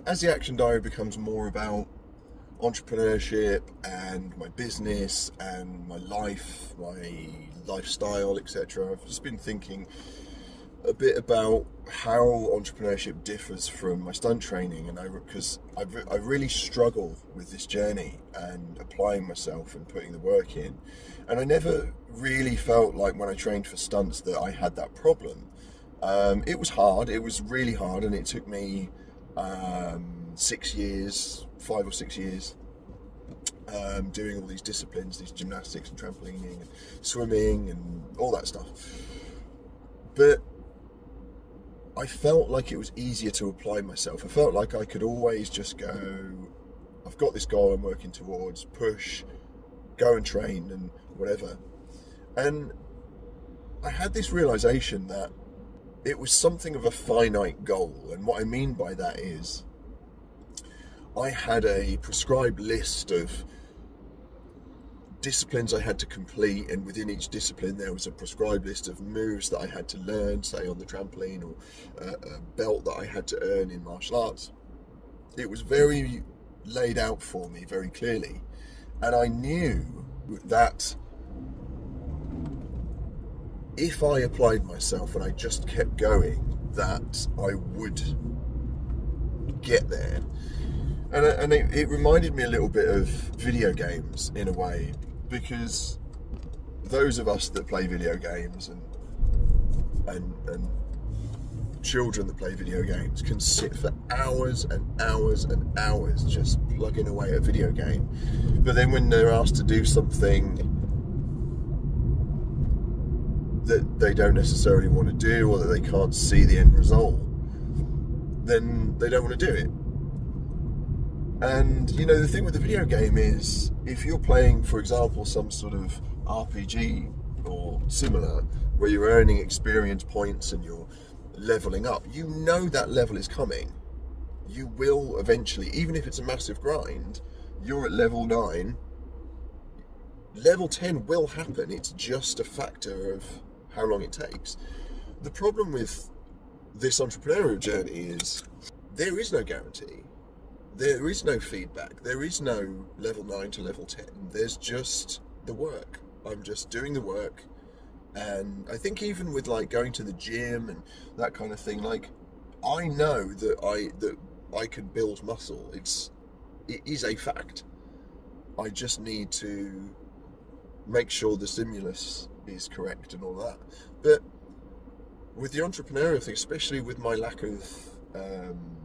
as the action diary becomes more about entrepreneurship and my business and my life, my lifestyle, etc., I've just been thinking a bit about how entrepreneurship differs from my stunt training, and because I really struggle with this journey and applying myself and putting the work in, and I never really felt like when I trained for stunts that I had that problem. It was hard. It was really hard, and it took me 6 years, 5 or 6 years, doing all these disciplines, these gymnastics and trampolining and swimming and all that stuff. But I felt like it was easier to apply myself. I felt like I could always just go, I've got this goal I'm working towards, push, go and train and whatever. And I had this realization that it was something of a finite goal. And what I mean by that is I had a prescribed list of disciplines I had to complete, and within each discipline there was a prescribed list of moves that I had to learn, say on the trampoline, or a belt that I had to earn in martial arts. It was very laid out for me very clearly, and I knew that if I applied myself and I just kept going, that I would get there. And it reminded me a little bit of video games in a way, because those of us that play video games and children that play video games can sit for hours and hours and hours just plugging away at a video game. But then when they're asked to do something that they don't necessarily want to do, or that they can't see the end result, then they don't want to do it. And you know, the thing with the video game is, if you're playing, for example, some sort of RPG or similar, where you're earning experience points and you're leveling up, you know that level is coming. You will eventually, even if it's a massive grind, you're at level 9, level 10 will happen. It's just a factor of how long it takes. The problem with this entrepreneurial journey is there is no guarantee. There is no feedback. There is no level 9 to level 10. There's just the work. I'm just doing the work. And I think even with like going to the gym and that kind of thing, like I know that I can build muscle. It is a fact. I just need to make sure the stimulus is correct and all that. But with the entrepreneurial thing, especially with my lack of